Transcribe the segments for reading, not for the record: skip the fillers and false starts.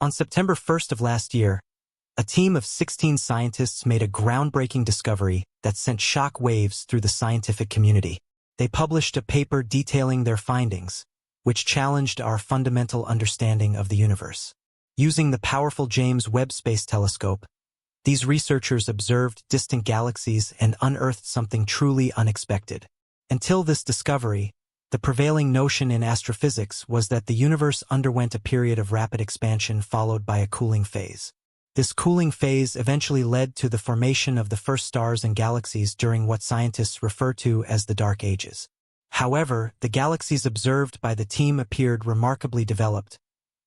On September 1st of last year, a team of 16 scientists made a groundbreaking discovery that sent shock waves through the scientific community. They published a paper detailing their findings, which challenged our fundamental understanding of the universe. Using the powerful James Webb Space Telescope, these researchers observed distant galaxies and unearthed something truly unexpected. Until this discovery, the prevailing notion in astrophysics was that the universe underwent a period of rapid expansion followed by a cooling phase. This cooling phase eventually led to the formation of the first stars and galaxies during what scientists refer to as the Dark Ages. However, the galaxies observed by the team appeared remarkably developed,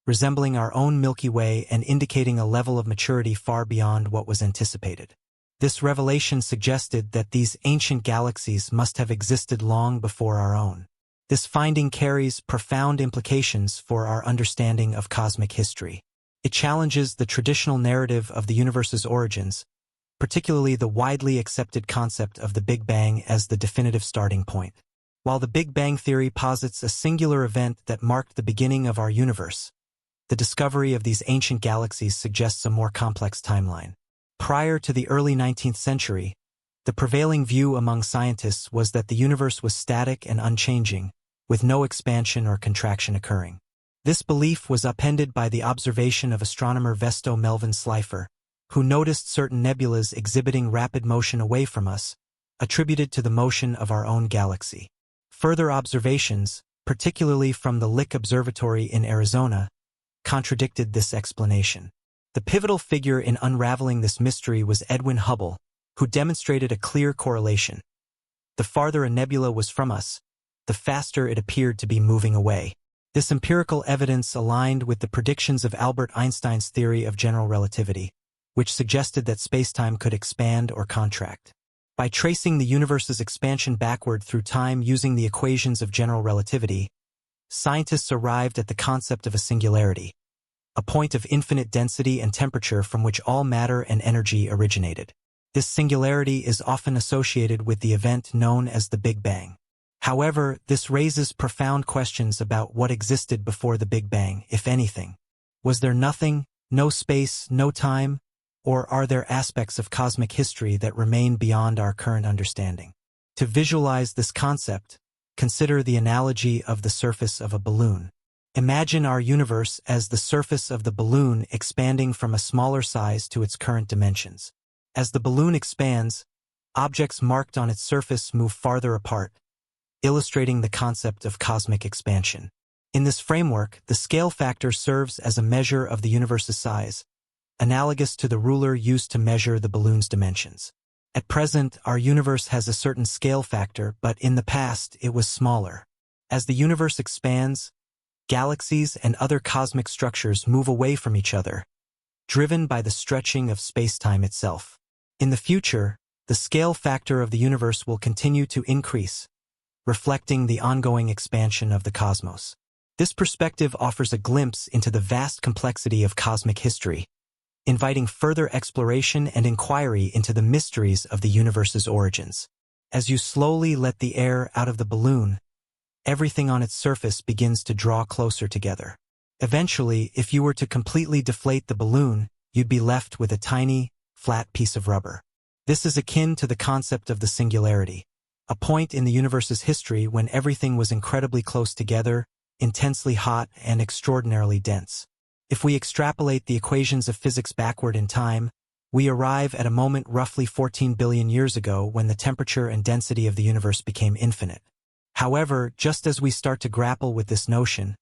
resembling our own Milky Way and indicating a level of maturity far beyond what was anticipated. This revelation suggested that these ancient galaxies must have existed long before our own. This finding carries profound implications for our understanding of cosmic history. It challenges the traditional narrative of the universe's origins, particularly the widely accepted concept of the Big Bang as the definitive starting point. While the Big Bang theory posits a singular event that marked the beginning of our universe, the discovery of these ancient galaxies suggests a more complex timeline. Prior to the early 19th century, the prevailing view among scientists was that the universe was static and unchanging, with no expansion or contraction occurring. This belief was upended by the observation of astronomer Vesto Melvin Slipher, who noticed certain nebulas exhibiting rapid motion away from us, attributed to the motion of our own galaxy. Further observations, particularly from the Lick Observatory in Arizona, contradicted this explanation. The pivotal figure in unraveling this mystery was Edwin Hubble, who demonstrated a clear correlation. The farther a nebula was from us, the faster it appeared to be moving away. This empirical evidence aligned with the predictions of Albert Einstein's theory of general relativity, which suggested that spacetime could expand or contract. By tracing the universe's expansion backward through time using the equations of general relativity, scientists arrived at the concept of a singularity, a point of infinite density and temperature from which all matter and energy originated. This singularity is often associated with the event known as the Big Bang. However, this raises profound questions about what existed before the Big Bang, if anything. Was there nothing, no space, no time, or are there aspects of cosmic history that remain beyond our current understanding? To visualize this concept, consider the analogy of the surface of a balloon. Imagine our universe as the surface of the balloon expanding from a smaller size to its current dimensions. As the balloon expands, objects marked on its surface move farther apart, illustrating the concept of cosmic expansion. In this framework, the scale factor serves as a measure of the universe's size, analogous to the ruler used to measure the balloon's dimensions. At present, our universe has a certain scale factor, but in the past, it was smaller. As the universe expands, galaxies and other cosmic structures move away from each other, driven by the stretching of spacetime itself. In the future, the scale factor of the universe will continue to increase, reflecting the ongoing expansion of the cosmos. This perspective offers a glimpse into the vast complexity of cosmic history, inviting further exploration and inquiry into the mysteries of the universe's origins. As you slowly let the air out of the balloon, everything on its surface begins to draw closer together. Eventually, if you were to completely deflate the balloon, you'd be left with a tiny, flat piece of rubber. This is akin to the concept of the singularity, a point in the universe's history when everything was incredibly close together, intensely hot, and extraordinarily dense. If we extrapolate the equations of physics backward in time, we arrive at a moment roughly 14 billion years ago when the temperature and density of the universe became infinite. However, just as we start to grapple with this notion,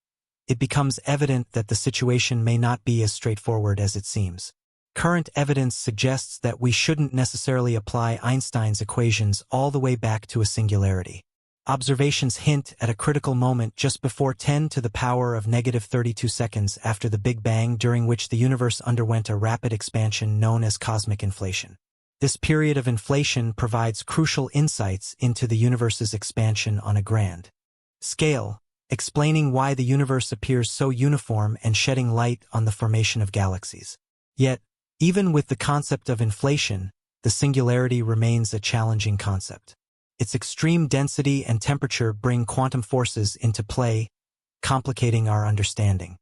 it becomes evident that the situation may not be as straightforward as it seems. Current evidence suggests that we shouldn't necessarily apply Einstein's equations all the way back to a singularity. Observations hint at a critical moment just before 10 to the power of -32 seconds after the Big Bang, during which the universe underwent a rapid expansion known as cosmic inflation. This period of inflation provides crucial insights into the universe's expansion on a grand scale, explaining why the universe appears so uniform and shedding light on the formation of galaxies. Yet, even with the concept of inflation, the singularity remains a challenging concept. Its extreme density and temperature bring quantum forces into play, complicating our understanding.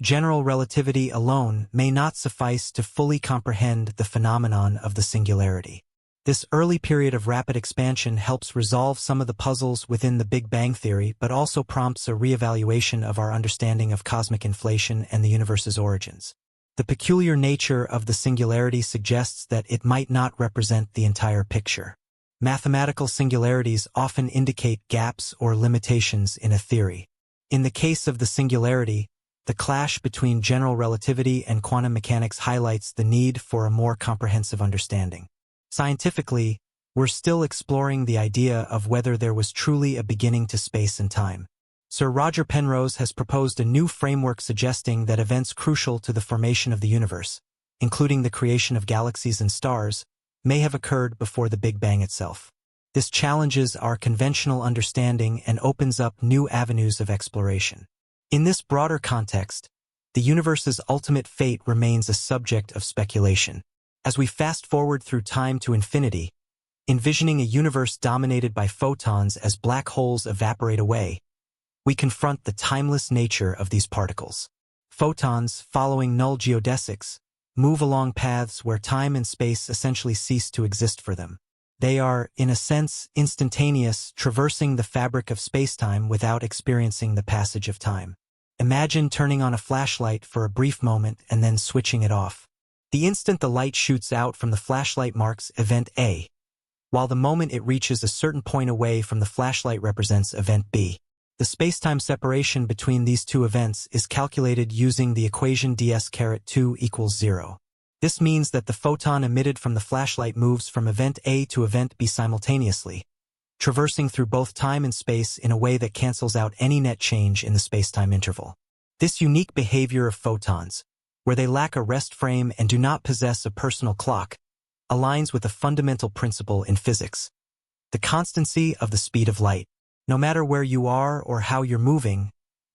General relativity alone may not suffice to fully comprehend the phenomenon of the singularity. This early period of rapid expansion helps resolve some of the puzzles within the Big Bang theory, but also prompts a re-evaluation of our understanding of cosmic inflation and the universe's origins. The peculiar nature of the singularity suggests that it might not represent the entire picture. Mathematical singularities often indicate gaps or limitations in a theory. In the case of the singularity, the clash between general relativity and quantum mechanics highlights the need for a more comprehensive understanding. Scientifically, we're still exploring the idea of whether there was truly a beginning to space and time. Sir Roger Penrose has proposed a new framework suggesting that events crucial to the formation of the universe, including the creation of galaxies and stars, may have occurred before the Big Bang itself. This challenges our conventional understanding and opens up new avenues of exploration. In this broader context, the universe's ultimate fate remains a subject of speculation. As we fast forward through time to infinity, envisioning a universe dominated by photons as black holes evaporate away, we confront the timeless nature of these particles. Photons, following null geodesics, move along paths where time and space essentially cease to exist for them. They are, in a sense, instantaneous, traversing the fabric of spacetime without experiencing the passage of time. Imagine turning on a flashlight for a brief moment and then switching it off. The instant the light shoots out from the flashlight marks event A, while the moment it reaches a certain point away from the flashlight represents event B. The spacetime separation between these two events is calculated using the equation ds(2 = 0. This means that the photon emitted from the flashlight moves from event A to event B simultaneously, traversing through both time and space in a way that cancels out any net change in the spacetime interval. This unique behavior of photons, where they lack a rest frame and do not possess a personal clock, aligns with a fundamental principle in physics: the constancy of the speed of light. No matter where you are or how you're moving,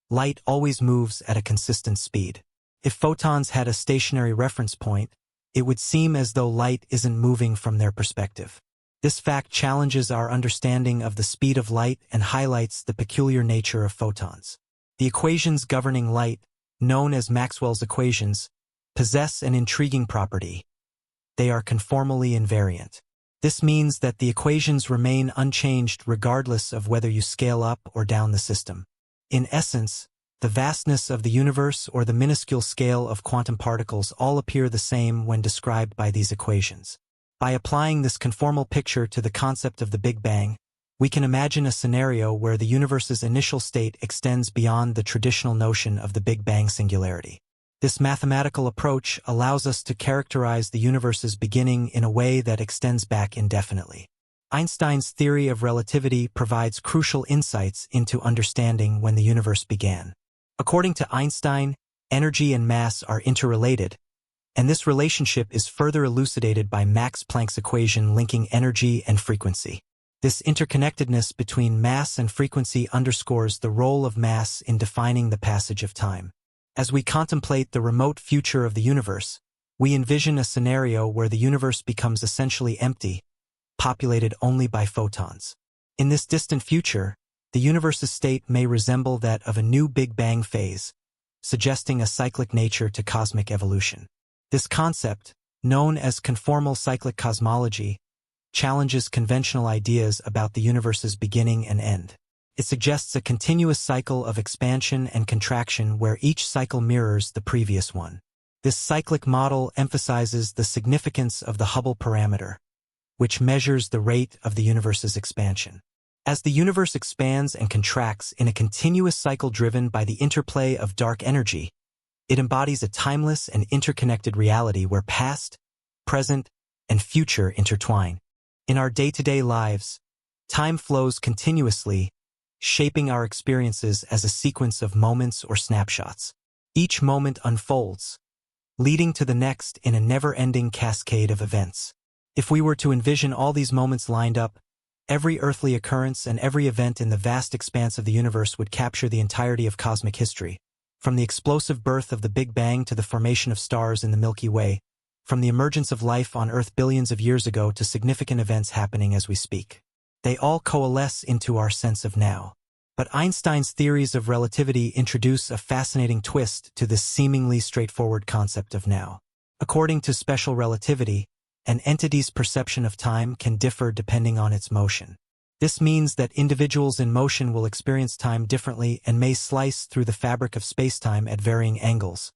light always moves at a consistent speed. If photons had a stationary reference point, it would seem as though light isn't moving from their perspective. This fact challenges our understanding of the speed of light and highlights the peculiar nature of photons. The equations governing light, known as Maxwell's equations, possess an intriguing property. They are conformally invariant. This means that the equations remain unchanged regardless of whether you scale up or down the system. In essence, the vastness of the universe or the minuscule scale of quantum particles all appear the same when described by these equations. By applying this conformal picture to the concept of the Big Bang, we can imagine a scenario where the universe's initial state extends beyond the traditional notion of the Big Bang singularity. This mathematical approach allows us to characterize the universe's beginning in a way that extends back indefinitely. Einstein's theory of relativity provides crucial insights into understanding when the universe began. According to Einstein, energy and mass are interrelated, and this relationship is further elucidated by Max Planck's equation linking energy and frequency. This interconnectedness between mass and frequency underscores the role of mass in defining the passage of time. As we contemplate the remote future of the universe, we envision a scenario where the universe becomes essentially empty, populated only by photons. In this distant future, the universe's state may resemble that of a new Big Bang phase, suggesting a cyclic nature to cosmic evolution. This concept, known as conformal cyclic cosmology, challenges conventional ideas about the universe's beginning and end. It suggests a continuous cycle of expansion and contraction where each cycle mirrors the previous one. This cyclic model emphasizes the significance of the Hubble parameter, which measures the rate of the universe's expansion. As the universe expands and contracts in a continuous cycle driven by the interplay of dark energy, it embodies a timeless and interconnected reality where past, present, and future intertwine. In our day-to-day lives, time flows continuously, shaping our experiences as a sequence of moments or snapshots. Each moment unfolds, leading to the next in a never-ending cascade of events. If we were to envision all these moments lined up, every earthly occurrence and every event in the vast expanse of the universe would capture the entirety of cosmic history, from the explosive birth of the Big Bang to the formation of stars in the Milky Way, from the emergence of life on Earth billions of years ago to significant events happening as we speak. They all coalesce into our sense of now. But Einstein's theories of relativity introduce a fascinating twist to this seemingly straightforward concept of now. According to special relativity, an entity's perception of time can differ depending on its motion. This means that individuals in motion will experience time differently and may slice through the fabric of spacetime at varying angles,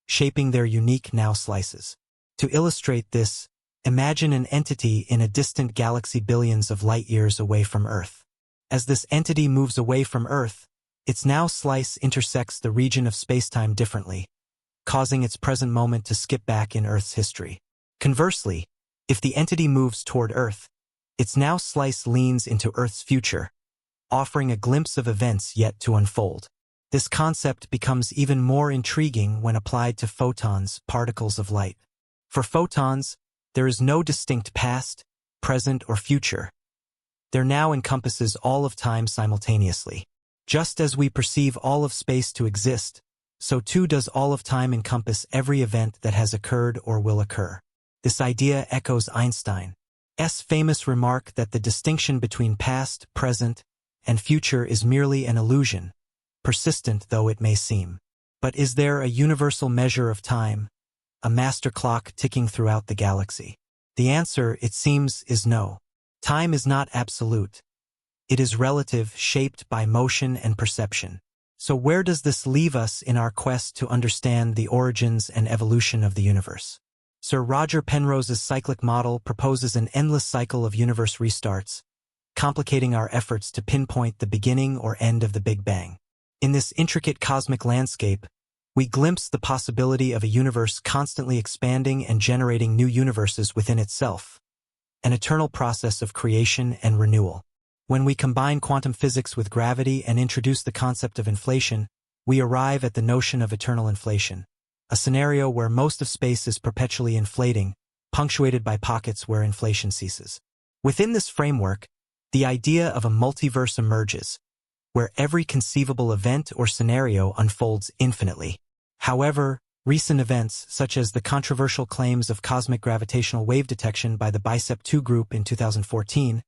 shaping their unique now slices. To illustrate this, imagine an entity in a distant galaxy billions of light-years away from Earth. As this entity moves away from Earth, its now slice intersects the region of spacetime differently, causing its present moment to skip back in Earth's history. Conversely, if the entity moves toward Earth, its now slice leans into Earth's future, offering a glimpse of events yet to unfold. This concept becomes even more intriguing when applied to photons, particles of light. For photons, there is no distinct past, present, or future. There now encompasses all of time simultaneously. Just as we perceive all of space to exist, so too does all of time encompass every event that has occurred or will occur. This idea echoes Einstein's famous remark that the distinction between past, present, and future is merely an illusion, persistent though it may seem. But is there a universal measure of time, a master clock ticking throughout the galaxy? The answer, it seems, is no. Time is not absolute. It is relative, shaped by motion and perception. So where does this leave us in our quest to understand the origins and evolution of the universe? Sir Roger Penrose's cyclic model proposes an endless cycle of universe restarts, complicating our efforts to pinpoint the beginning or end of the Big Bang. In this intricate cosmic landscape, we glimpse the possibility of a universe constantly expanding and generating new universes within itself, an eternal process of creation and renewal. When we combine quantum physics with gravity and introduce the concept of inflation, we arrive at the notion of eternal inflation, a scenario where most of space is perpetually inflating, punctuated by pockets where inflation ceases. Within this framework, the idea of a multiverse emerges, where every conceivable event or scenario unfolds infinitely. However, recent events, such as the controversial claims of cosmic gravitational wave detection by the BICEP 2 group in 2014,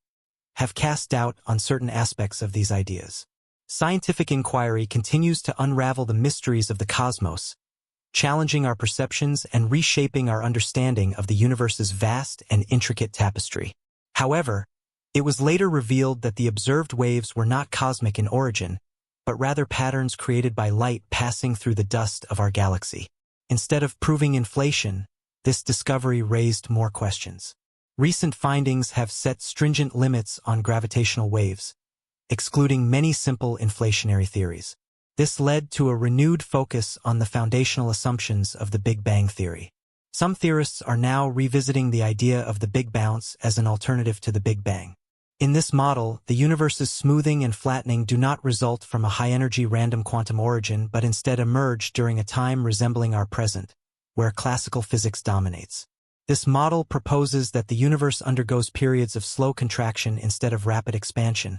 have cast doubt on certain aspects of these ideas. Scientific inquiry continues to unravel the mysteries of the cosmos, challenging our perceptions and reshaping our understanding of the universe's vast and intricate tapestry. However, it was later revealed that the observed waves were not cosmic in origin, but rather patterns created by light passing through the dust of our galaxy. Instead of proving inflation, this discovery raised more questions. Recent findings have set stringent limits on gravitational waves, excluding many simple inflationary theories. This led to a renewed focus on the foundational assumptions of the Big Bang theory. Some theorists are now revisiting the idea of the Big Bounce as an alternative to the Big Bang. In this model, the universe's smoothing and flattening do not result from a high-energy random quantum origin but instead emerge during a time resembling our present, where classical physics dominates. This model proposes that the universe undergoes periods of slow contraction instead of rapid expansion,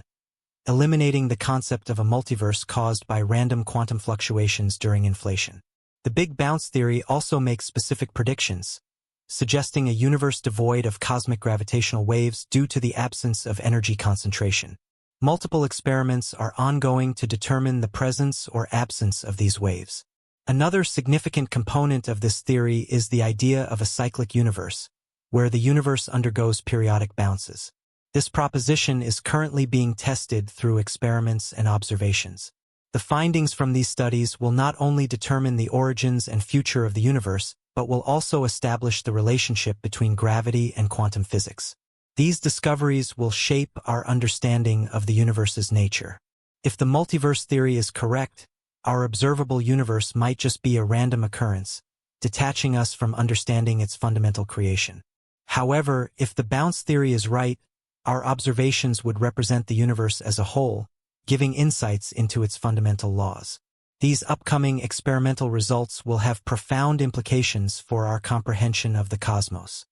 eliminating the concept of a multiverse caused by random quantum fluctuations during inflation. The Big Bounce theory also makes specific predictions, suggesting a universe devoid of cosmic gravitational waves due to the absence of energy concentration. Multiple experiments are ongoing to determine the presence or absence of these waves. Another significant component of this theory is the idea of a cyclic universe, where the universe undergoes periodic bounces. This proposition is currently being tested through experiments and observations. The findings from these studies will not only determine the origins and future of the universe, but will also establish the relationship between gravity and quantum physics. These discoveries will shape our understanding of the universe's nature. If the multiverse theory is correct, our observable universe might just be a random occurrence, detaching us from understanding its fundamental creation. However, if the bounce theory is right, our observations would represent the universe as a whole, giving insights into its fundamental laws. These upcoming experimental results will have profound implications for our comprehension of the cosmos.